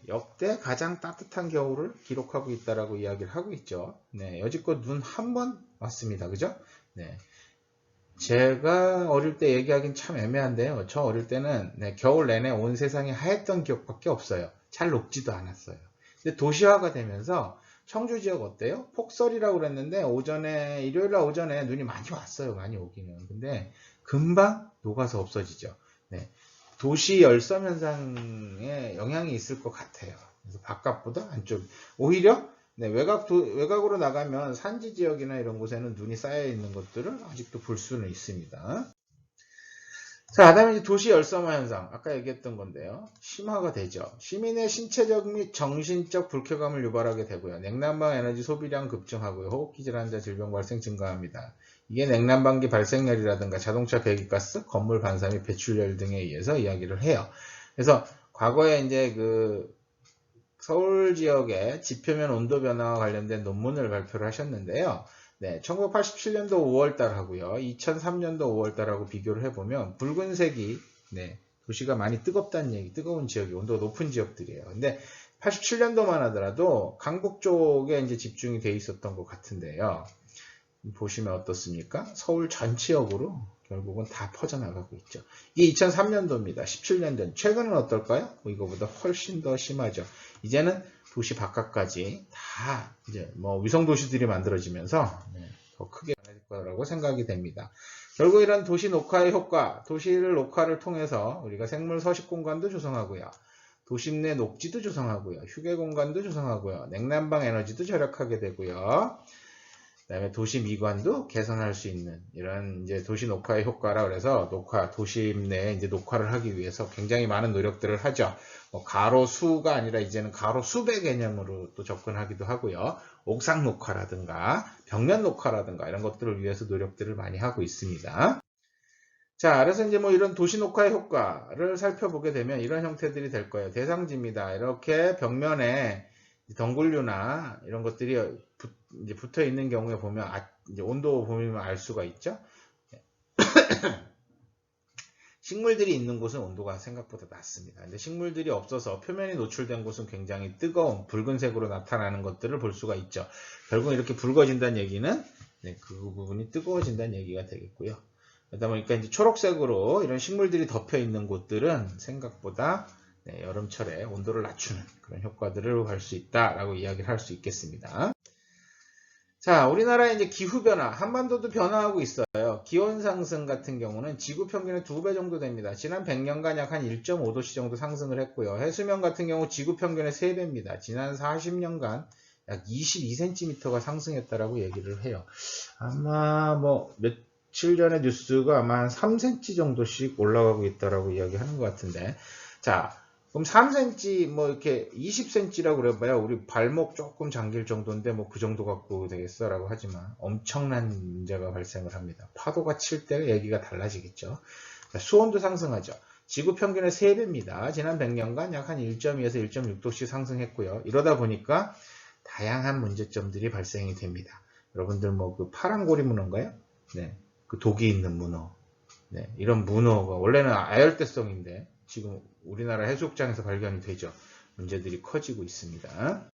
역대 가장 따뜻한 겨울을 기록하고 있다라고 이야기를 하고 있죠. 여지껏 눈 한 번 왔습니다. 그죠? 제가 어릴 때 얘기하긴 참 애매한데요. 저 어릴 때는 겨울 내내 온 세상이 하였던 기억밖에 없어요. 잘 녹지도 않았어요. 근데 도시화가 되면서 청주 지역 어때요? 폭설이라고 그랬는데 일요일날 오전에 눈이 많이 왔어요. 많이 오기는. 근데 금방 녹아서 없어지죠. 도시 열섬 현상에 영향이 있을 것 같아요. 그래서 바깥보다 안쪽. 오히려 외곽으로 나가면 산지 지역이나 이런 곳에는 눈이 쌓여 있는 것들을 아직도 볼 수는 있습니다. 자, 그다음에 이제 도시 열섬화 현상. 아까 얘기했던 건데요. 심화가 되죠. 시민의 신체적 및 정신적 불쾌감을 유발하게 되고요. 냉난방 에너지 소비량 급증하고요. 호흡기 질환자 질병 발생 증가합니다. 이게 냉난방기 발생열이라든가 자동차 배기가스, 건물 반사 및 배출열 등에 의해서 이야기를 해요. 그래서 과거에 이제 그 서울 지역의 지표면 온도 변화와 관련된 논문을 발표를 하셨는데요. 1987년도 5월달 하고요. 2003년도 5월달 하고 비교를 해보면 붉은색이 도시가 많이 뜨겁다는 얘기, 뜨거운 지역이 온도가 높은 지역들이에요. 근데 87년도만 하더라도 강북 쪽에 이제 집중이 돼 있었던 것 같은데요. 보시면 어떻습니까? 서울 전 지역으로 결국은 다 퍼져나가고 있죠. 이게 2003년도입니다. 17년 전. 최근은 어떨까요? 이거보다 훨씬 더 심하죠. 이제는 도시 바깥까지 다 이제 위성 도시들이 만들어지면서 더 크게 변할 거라고 생각이 됩니다. 결국 이런 도시 녹화의 효과, 도시를 녹화를 통해서 우리가 생물 서식 공간도 조성하고요. 도심 내 녹지도 조성하고요. 휴게 공간도 조성하고요. 냉난방 에너지도 절약하게 되고요. 그다음에 도시 미관도 개선할 수 있는 이런 이제 도시 녹화의 효과라 그래서 도심 내에 이제 녹화를 하기 위해서 굉장히 많은 노력들을 하죠. 가로수가 아니라 이제는 가로수배 개념으로 또 접근하기도 하고요. 옥상 녹화라든가 벽면 녹화라든가 이런 것들을 위해서 노력들을 많이 하고 있습니다. 자, 그래서 이제 이런 도시 녹화의 효과를 살펴보게 되면 이런 형태들이 될 거예요. 대상지입니다. 이렇게 벽면에 덩굴류나 이런 것들이 이제 붙어 있는 경우에 보면 이제 온도 보면 알 수가 있죠. 식물들이 있는 곳은 온도가 생각보다 낮습니다. 근데 식물들이 없어서 표면이 노출된 곳은 굉장히 뜨거운 붉은색으로 나타나는 것들을 볼 수가 있죠. 결국 이렇게 붉어진다는 얘기는 그 부분이 뜨거워진다는 얘기가 되겠고요. 그러다 보니까 이제 초록색으로 이런 식물들이 덮여 있는 곳들은 생각보다 여름철에 온도를 낮추는 그런 효과들을 할 수 있다라고 이야기를 할 수 있겠습니다. 자, 우리나라의 이제 기후변화, 한반도도 변화하고 있어요. 기온 상승 같은 경우는 지구 평균의 2배 정도 됩니다. 지난 100년간 약 한 1.5도씨 정도 상승을 했고요. 해수면 같은 경우 지구 평균의 3배입니다. 지난 40년간 약 22cm가 상승했다라고 얘기를 해요. 아마 며칠 전에 뉴스가 아마 한 3cm 정도씩 올라가고 있다라고 이야기하는 것 같은데, 자, 그럼 3cm 뭐 이렇게 20cm라고 그래봐야 우리 발목 조금 잠길 정도인데 뭐 그 정도 갖고 되겠어라고 하지만 엄청난 문제가 발생을 합니다. 파도가 칠 때 얘기가 달라지겠죠. 수온도 상승하죠. 지구 평균의 3배입니다. 지난 100년간 약 한 1.2에서 1.6도씩 상승했고요. 이러다 보니까 다양한 문제점들이 발생이 됩니다. 여러분들 뭐 그 파란고리 문어인가요? 네, 그 독이 있는 문어. 네, 이런 문어가 원래는 아열대성인데 지금 우리나라 해수욕장에서 발견이 되죠. 문제들이 커지고 있습니다.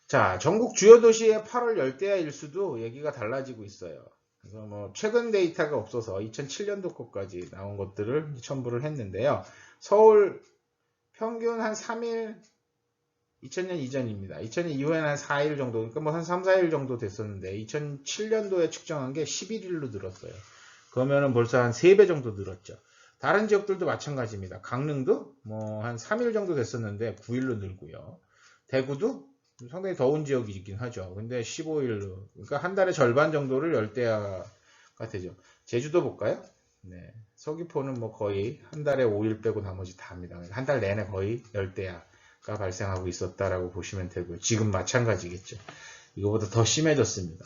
자, 전국 주요 도시의 8월 열대야 일수도 얘기가 달라지고 있어요. 그래서 뭐 최근 데이터가 없어서 2007년도 것까지 나온 것들을 첨부를 했는데요. 서울 평균 한 3일 2000년 이전입니다. 2000년 이후에는 한 4일 정도, 그러니까 뭐 한 3, 4일 정도 됐었는데 2007년도에 측정한 게 11일로 늘었어요. 그러면은 벌써 한 3배 정도 늘었죠. 다른 지역들도 마찬가지입니다. 강릉도 뭐 한 3일 정도 됐었는데 9일로 늘고요. 대구도 상당히 더운 지역이긴 하죠. 근데 15일로, 그러니까 한 달의 절반 정도를 열대야가 되죠. 제주도 볼까요? 네. 서귀포는 뭐 거의 한 달에 5일 빼고 나머지 다 합니다. 한 달 내내 거의 열대야가 발생하고 있었다라고 보시면 되고요. 지금 마찬가지겠죠. 이거보다 더 심해졌습니다.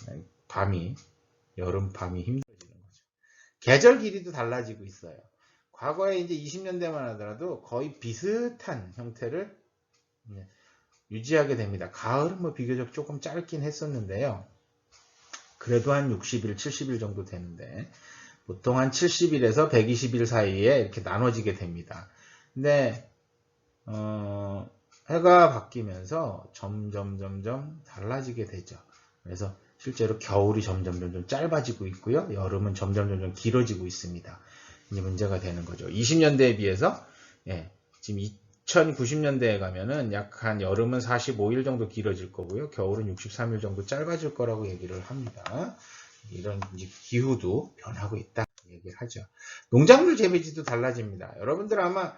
밤이, 여름 밤이 힘들어지는 거죠. 계절 길이도 달라지고 있어요. 과거에 이제 20년대만 하더라도 거의 비슷한 형태를 유지하게 됩니다. 가을은 뭐 비교적 조금 짧긴 했었는데요. 그래도 한 60일, 70일 정도 되는데 보통 한 70일에서 120일 사이에 이렇게 나눠지게 됩니다. 근데 해가 바뀌면서 점점 달라지게 되죠. 그래서 실제로 겨울이 점점 짧아지고 있고요. 여름은 점점 길어지고 있습니다. 이제 문제가 되는 거죠. 20년대에 비해서 지금 2090년대에 가면은 약 한 여름은 45일 정도 길어질 거고요. 겨울은 63일 정도 짧아질 거라고 얘기를 합니다. 이런 이제 기후도 변하고 있다 얘기를 하죠. 농작물 재배지도 달라집니다. 여러분들 아마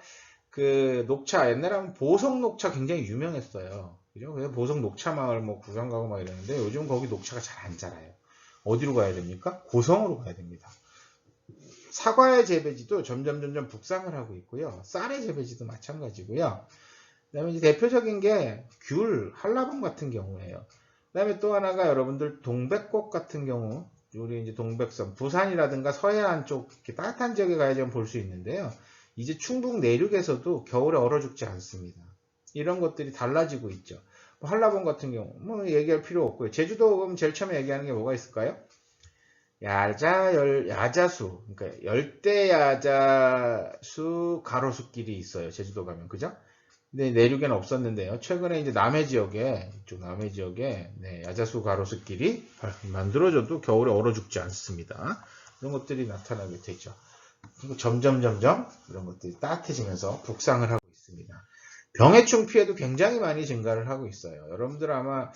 그 녹차, 옛날에 하면 보성 녹차 굉장히 유명했어요. 그죠? 그래서 보성 녹차 마을 뭐 구경 가고 막 이러는데 요즘 거기 녹차가 잘 안 자라요. 어디로 가야 됩니까? 고성으로 가야 됩니다. 사과의 재배지도 점점 북상을 하고 있고요. 쌀의 재배지도 마찬가지고요. 그 다음에 이제 대표적인 게 귤, 한라봉 같은 경우예요. 그 다음에 또 하나가 여러분들 동백꽃 같은 경우, 우리 이제 동백섬, 부산이라든가 서해안 쪽 이렇게 따뜻한 지역에 가야 좀 볼 수 있는데요. 이제 충북 내륙에서도 겨울에 얼어 죽지 않습니다. 이런 것들이 달라지고 있죠. 뭐 한라봉 같은 경우, 뭐 얘기할 필요 없고요. 제주도 그럼 제일 처음에 얘기하는 게 뭐가 있을까요? 야자수, 그러니까 열대야자수 가로수길이 있어요. 제주도 가면, 그죠? 근데 내륙에는 없었는데요. 최근에 이제 남해 지역에, 이쪽 남해 지역에, 야자수 가로수길이 만들어져도 겨울에 얼어 죽지 않습니다. 이런 것들이 나타나게 되죠. 그리고 점점 이런 것들이 따뜻해지면서 북상을 하고 있습니다. 병해충 피해도 굉장히 많이 증가를 하고 있어요. 여러분들 아마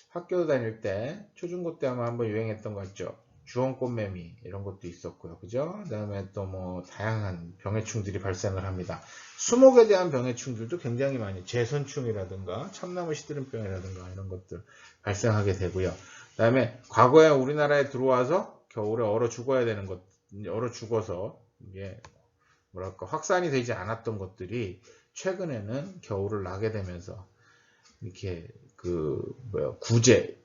학교 다닐 때, 초중고 때 아마 한번 유행했던 거 있죠. 주홍꽃매미 이런 것도 있었고요. 그죠? 그 다음에 또 뭐 다양한 병해충들이 발생을 합니다. 수목에 대한 병해충들도 굉장히 많이, 재선충이라든가 참나무 시드름병이라든가 이런 것들 발생하게 되고요. 그 다음에 과거에 우리나라에 들어와서 겨울에 얼어 죽어야 되는 것, 얼어 죽어서 이게 뭐랄까 확산이 되지 않았던 것들이 최근에는 겨울을 나게 되면서 이렇게 구제,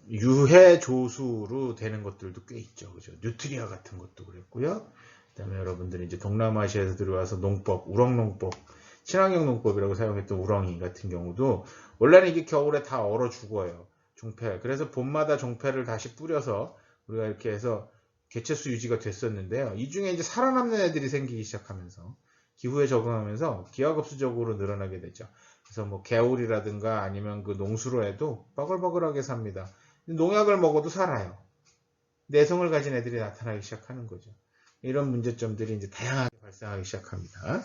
유해 조수로 되는 것들도 꽤 있죠. 그죠? 뉴트리아 같은 것도 그랬고요. 그 다음에 여러분들이 이제 동남아시아에서 들어와서 농법, 우렁농법, 친환경 농법이라고 사용했던 우렁이 같은 경우도 원래는 이게 겨울에 다 얼어 죽어요. 종패. 그래서 봄마다 종패를 다시 뿌려서 우리가 이렇게 해서 개체수 유지가 됐었는데요. 이 중에 이제 살아남는 애들이 생기기 시작하면서 기후에 적응하면서 기하급수적으로 늘어나게 되죠. 그래서 뭐 개울이라든가 아니면 그 농수로 해도 버글버글하게 삽니다. 농약을 먹어도 살아요. 내성을 가진 애들이 나타나기 시작하는 거죠. 이런 문제점들이 이제 다양하게 발생하기 시작합니다.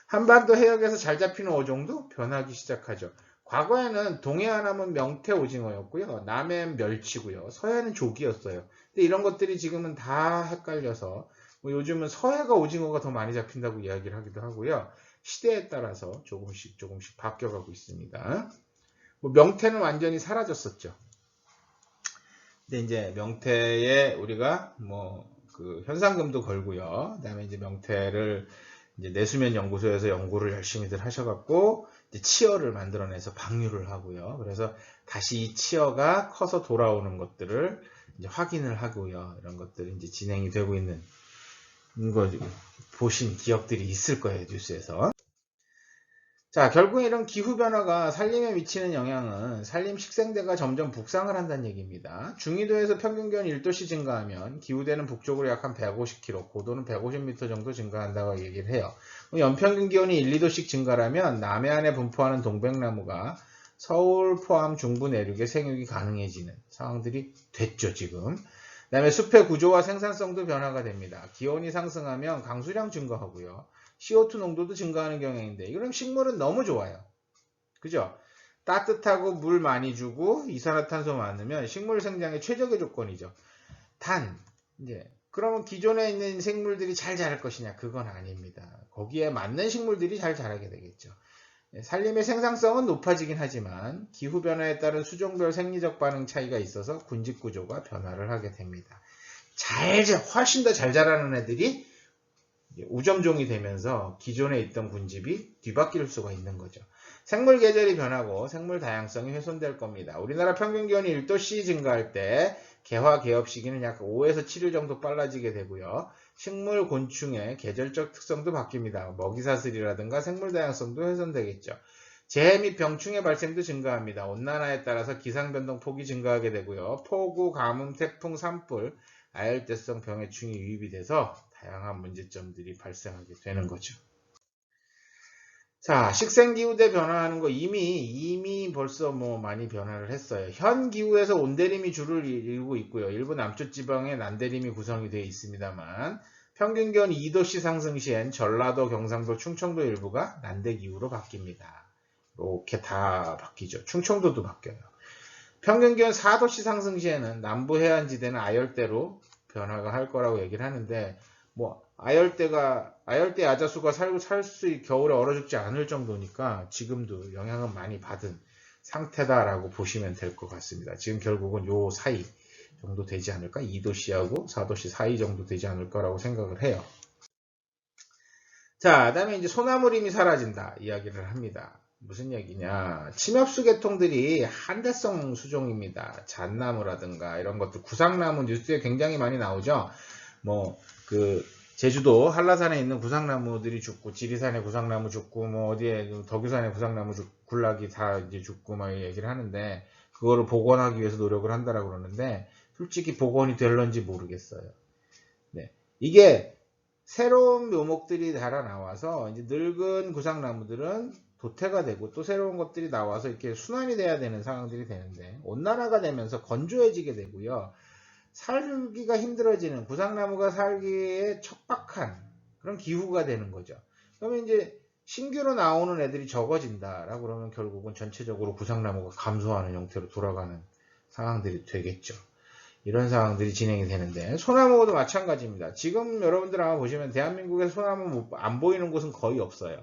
한반도 해역에서 잘 잡히는 어종도 변하기 시작하죠. 과거에는 동해안 하면 명태 오징어였고요. 남해는 멸치고요. 서해는 조기였어요. 근데 이런 것들이 지금은 다 헷갈려서 뭐 요즘은 서해가 오징어가 더 많이 잡힌다고 이야기를 하기도 하고요. 시대에 따라서 조금씩 바뀌어가고 있습니다. 뭐 명태는 완전히 사라졌었죠. 근데 이제 명태에 우리가 뭐 그 현상금도 걸고요. 그다음에 이제 명태를 이제 내수면 연구소에서 연구를 열심히들 하셔갖고 이제 치어를 만들어내서 방류를 하고요. 그래서 다시 이 치어가 커서 돌아오는 것들을 이제 확인을 하고요. 이런 것들이 이제 진행이 되고 있는 거 보신 기억들이 있을 거예요, 뉴스에서. 자, 결국 이런 기후변화가 산림에 미치는 영향은 산림 식생대가 점점 북상을 한다는 얘기입니다. 중위도에서 평균기온이 1도씩 증가하면 기후대는 북쪽으로 약 한 150km, 고도는 150m 정도 증가한다고 얘기를 해요. 연평균 기온이 1, 2도씩 증가하면 남해안에 분포하는 동백나무가 서울 포함 중부 내륙에 생육이 가능해지는 상황들이 됐죠, 지금. 그 다음에 숲의 구조와 생산성도 변화가 됩니다. 기온이 상승하면 강수량 증가하고요. CO2 농도도 증가하는 경향인데 이런 식물은 너무 좋아요. 그죠? 따뜻하고 물 많이 주고 이산화탄소 많으면 식물 생장의 최적의 조건이죠. 단 이제 그러면 기존에 있는 생물들이 잘 자랄 것이냐? 그건 아닙니다. 거기에 맞는 식물들이 잘 자라게 되겠죠. 산림의 생산성은 높아지긴 하지만 기후변화에 따른 수종별 생리적 반응 차이가 있어서 군집 구조가 변화를 하게 됩니다. 훨씬 더 잘 자라는 애들이 우점종이 되면서 기존에 있던 군집이 뒤바뀔 수가 있는 거죠. 생물 계절이 변하고 생물 다양성이 훼손될 겁니다. 우리나라 평균 기온이 1도씨 증가할 때 개화 개업 시기는 약 5에서 7일 정도 빨라지게 되고요. 식물 곤충의 계절적 특성도 바뀝니다. 먹이사슬이라든가 생물 다양성도 훼손되겠죠. 재해 및 병충해 발생도 증가합니다. 온난화에 따라서 기상변동 폭이 증가하게 되고요. 폭우, 가뭄, 태풍, 산불, 아열대성 병해충이 유입이 돼서 다양한 문제점들이 발생하게 되는 거죠. 자, 식생기후대 변화하는 거 이미 벌써 많이 변화를 했어요. 현 기후에서 온대림이 주를 이루고 있고요. 일부 남쪽 지방에 난대림이 구성이 되어 있습니다만 평균 기온 2도씨 상승 시엔 전라도, 경상도, 충청도 일부가 난대기후로 바뀝니다. 이렇게 다 바뀌죠. 충청도도 바뀌어요. 평균 기온 4도씨 상승 시에는 남부 해안지대는 아열대로 변화가 할 거라고 얘기를 하는데 아열대 야자수가 겨울에 얼어 죽지 않을 정도니까 지금도 영향은 많이 받은 상태다라고 보시면 될 것 같습니다. 지금 결국은 요 사이 정도 되지 않을까? 2도씨하고 4도씨 사이 정도 되지 않을까라고 생각을 해요. 자, 그다음에 이제 소나무림이 사라진다 이야기를 합니다. 무슨 얘기냐? 침엽수 계통들이 한대성 수종입니다. 잣나무라든가 이런 것들, 구상나무 뉴스에 굉장히 많이 나오죠. 제주도 한라산에 있는 구상나무들이 죽고, 지리산에 구상나무 죽고, 어디에 덕유산에 구상나무 굴락이 다 이제 죽고 막 얘기를 하는데, 그거를 복원하기 위해서 노력을 한다라고 그러는데, 솔직히 복원이 될런지 모르겠어요. 네. 이게 새로운 묘목들이 달아 나와서 이제 늙은 구상나무들은 도태가 되고 또 새로운 것들이 나와서 이렇게 순환이 돼야 되는 상황들이 되는데, 온난화가 되면서 건조해지게 되고요. 살기가 힘들어지는, 구상나무가 살기에 척박한 그런 기후가 되는 거죠. 그러면 이제 신규로 나오는 애들이 적어진다라고 그러면 결국은 전체적으로 구상나무가 감소하는 형태로 돌아가는 상황들이 되겠죠. 이런 상황들이 진행이 되는데, 소나무도 마찬가지입니다. 지금 여러분들 아마 보시면 대한민국에서 소나무 안 보이는 곳은 거의 없어요.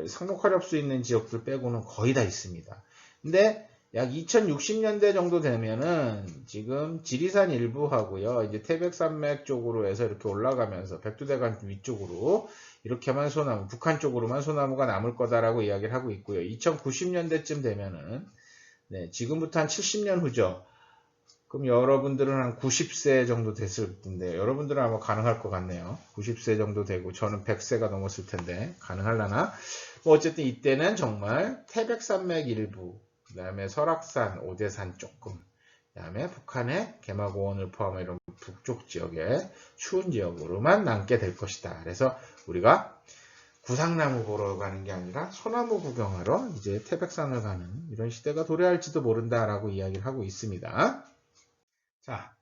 상록화렵 수 있는 지역들 빼고는 거의 다 있습니다. 근데 약 2060년대 정도 되면은 지금 지리산 일부 하고요. 이제 태백산맥 쪽으로 해서 이렇게 올라가면서 백두대간 위쪽으로 이렇게만 소나무, 북한 쪽으로만 소나무가 남을 거다라고 이야기를 하고 있고요. 2090년대쯤 되면은, 네, 지금부터 한 70년 후죠. 그럼 여러분들은 한 90세 정도 됐을 텐데, 여러분들은 아마 가능할 것 같네요. 90세 정도 되고, 저는 100세가 넘었을 텐데, 가능하려나? 어쨌든 이때는 정말 태백산맥 일부, 그 다음에 설악산, 오대산 조금, 그 다음에 북한의 개마고원을 포함한 이런 북쪽 지역의 추운 지역으로만 남게 될 것이다. 그래서 우리가 구상나무 보러 가는 게 아니라 소나무 구경하러 이제 태백산을 가는 이런 시대가 도래할지도 모른다라고 이야기를 하고 있습니다. 자,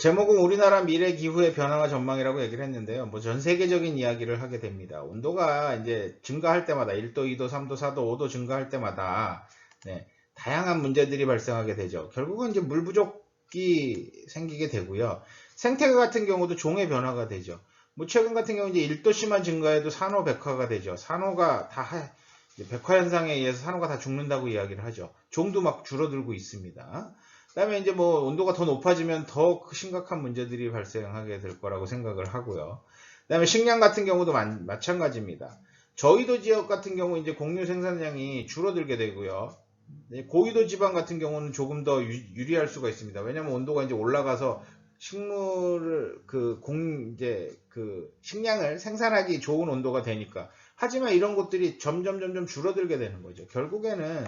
제목은 우리나라 미래 기후의 변화와 전망이라고 얘기를 했는데요. 전 세계적인 이야기를 하게 됩니다. 온도가 이제 증가할 때마다 1도, 2도, 3도, 4도, 5도 증가할 때마다, 네, 다양한 문제들이 발생하게 되죠. 결국은 이제 물 부족이 생기게 되고요. 생태계 같은 경우도 종의 변화가 되죠. 최근 같은 경우 이제 1도씨만 증가해도 산호 백화가 되죠. 산호가 다 백화 현상에 의해서 산호가 다 죽는다고 이야기를 하죠. 종도 막 줄어들고 있습니다. 그 다음에 이제 온도가 더 높아지면 더 심각한 문제들이 발생하게 될 거라고 생각을 하고요. 그 그다음에 식량 같은 경우도 마찬가지입니다. 저위도 지역 같은 경우 이제 곡류 생산량이 줄어들게 되고요. 고위도 지방 같은 경우는 조금 더 유리할 수가 있습니다. 왜냐하면 온도가 이제 올라가서 식물을 이제 식량을 생산하기 좋은 온도가 되니까. 하지만 이런 곳들이 점점 줄어들게 되는 거죠. 결국에는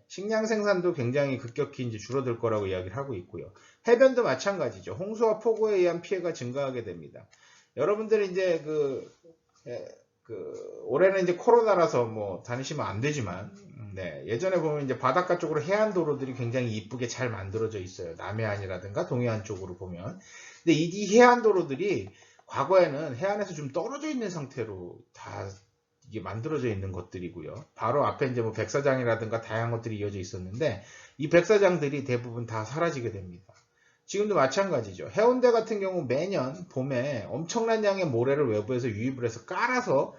식량 생산도 굉장히 급격히 이제 줄어들 거라고 이야기를 하고 있고요. 해변도 마찬가지죠. 홍수와 폭우에 의한 피해가 증가하게 됩니다. 여러분들이 이제 올해는 이제 코로나라서 뭐 다니시면 안 되지만, 예전에 보면 이제 바닷가 쪽으로 해안 도로들이 굉장히 이쁘게 잘 만들어져 있어요. 남해안이라든가 동해안 쪽으로 보면. 근데 이 해안 도로들이 과거에는 해안에서 좀 떨어져 있는 상태로 다 이게 만들어져 있는 것들이고요. 바로 앞에 이제 뭐 백사장이라든가 다양한 것들이 이어져 있었는데, 이 백사장들이 대부분 다 사라지게 됩니다. 지금도 마찬가지죠. 해운대 같은 경우 매년 봄에 엄청난 양의 모래를 외부에서 유입을 해서 깔아서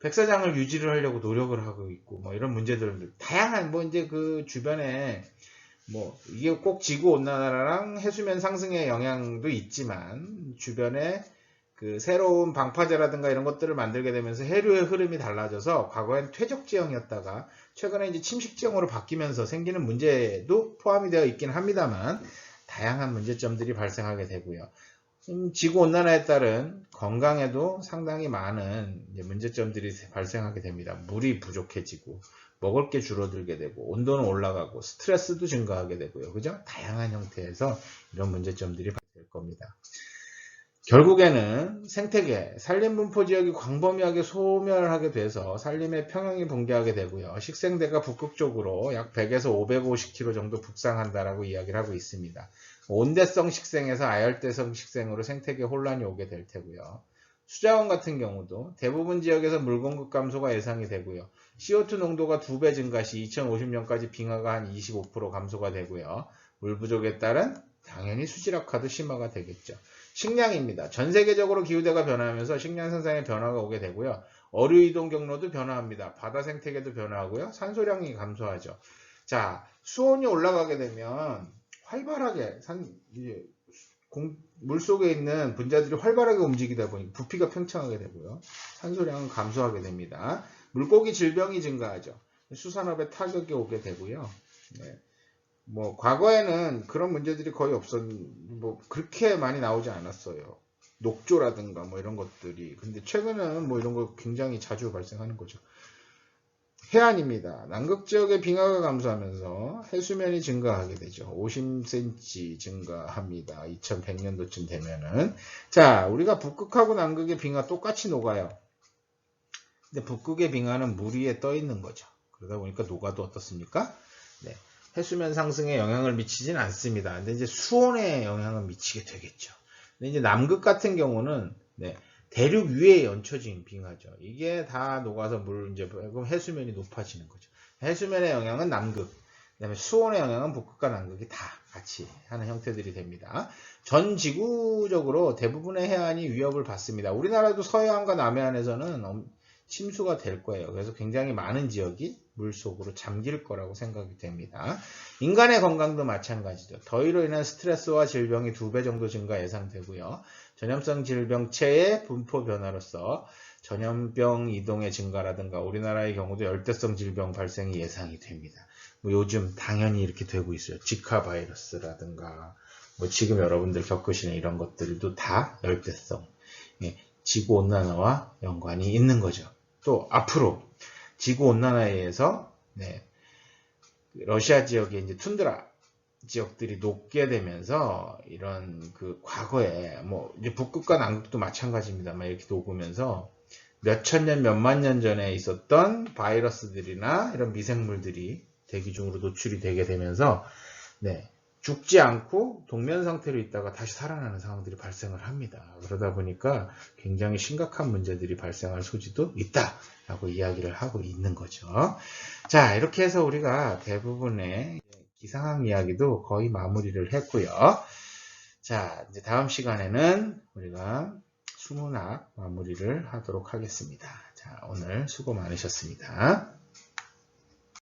백사장을 유지를 하려고 노력을 하고 있고, 뭐 이런 문제들 다양한 뭐 이제 그 주변에 뭐 이게 꼭 지구 온난화랑 해수면 상승의 영향도 있지만, 주변에 그 새로운 방파제라든가 이런 것들을 만들게 되면서 해류의 흐름이 달라져서 과거엔 퇴적 지형이었다가 최근에 이제 침식 지형으로 바뀌면서 생기는 문제도 포함이 되어 있긴 합니다만, 다양한 문제점들이 발생하게 되고요. 지구온난화에 따른 건강에도 상당히 많은 문제점들이 발생하게 됩니다. 물이 부족해지고 먹을 게 줄어들게 되고 온도는 올라가고 스트레스도 증가하게 되고요. 그죠? 다양한 형태에서 이런 문제점들이 발생할 겁니다. 결국에는 생태계, 산림분포지역이 광범위하게 소멸하게 돼서 산림의 평형이 붕괴하게 되고요. 식생대가 북극쪽으로 약 100에서 550km 정도 북상한다라고 이야기를 하고 있습니다. 온대성 식생에서 아열대성 식생으로 생태계 혼란이 오게 될 테고요. 수자원 같은 경우도 대부분 지역에서 물 공급 감소가 예상이 되고요. CO2 농도가 2배 증가 시 2050년까지 빙하가 한 25% 감소가 되고요. 물 부족에 따른 당연히 수질악화도 심화가 되겠죠. 식량입니다. 전 세계적으로 기후대가 변화하면서 식량 생산에 변화가 오게 되고요. 어류 이동 경로도 변화합니다. 바다 생태계도 변화하고요. 산소량이 감소하죠. 자, 수온이 올라가게 되면 활발하게 물속에 있는 분자들이 활발하게 움직이다 보니 부피가 팽창하게 되고요. 산소량은 감소하게 됩니다. 물고기 질병이 증가하죠. 수산업에 타격이 오게 되고요. 뭐 과거에는 그런 문제들이 거의 뭐 그렇게 많이 나오지 않았어요. 녹조라든가 뭐 이런 것들이. 근데 최근에는 뭐 이런 거 굉장히 자주 발생하는 거죠. 해안입니다. 남극 지역의 빙하가 감소하면서 해수면이 증가하게 되죠. 50cm 증가합니다. 2100년도쯤 되면은. 자, 우리가 북극하고 남극의 빙하 똑같이 녹아요. 근데 북극의 빙하는 물 위에 떠 있는 거죠. 그러다 보니까 녹아도 어떻습니까? 해수면 상승에 영향을 미치진 않습니다. 근데 이제 수온에 영향을 미치게 되겠죠. 근데 이제 남극 같은 경우는 대륙 위에 얹혀진 빙하죠. 이게 다 녹아서 그럼 해수면이 높아지는 거죠. 해수면의 영향은 남극, 그다음에 수온의 영향은 북극과 남극이 다 같이 하는 형태들이 됩니다. 전 지구적으로 대부분의 해안이 위협을 받습니다. 우리나라도 서해안과 남해안에서는 침수가 될 거예요. 그래서 굉장히 많은 지역이 물속으로 잠길 거라고 생각이 됩니다. 인간의 건강도 마찬가지죠. 더위로 인한 스트레스와 질병이 2배 정도 증가 예상되고요. 전염성 질병체의 분포 변화로서 전염병 이동의 증가라든가 우리나라의 경우도 열대성 질병 발생이 예상이 됩니다. 뭐 요즘 당연히 이렇게 되고 있어요. 지카 바이러스라든가 뭐 지금 여러분들 겪으시는 이런 것들도 다 열대성, 지구온난화와 연관이 있는 거죠. 또 앞으로 지구온난화에 의해서 러시아 지역의 이제 툰드라 지역들이 녹게 되면서 이런 과거에 뭐 이제 북극과 남극도 마찬가지입니다만 이렇게 녹으면서 몇천 년, 몇만 년 전에 있었던 바이러스들이나 이런 미생물들이 대기 중으로 노출이 되게 되면서 죽지 않고 동면 상태로 있다가 다시 살아나는 상황들이 발생을 합니다. 그러다 보니까 굉장히 심각한 문제들이 발생할 소지도 있다라고 이야기를 하고 있는 거죠. 자, 이렇게 해서 우리가 대부분의 기상학 이야기도 거의 마무리를 했고요. 자, 이제 다음 시간에는 우리가 수문학 마무리를 하도록 하겠습니다. 자, 오늘 수고 많으셨습니다.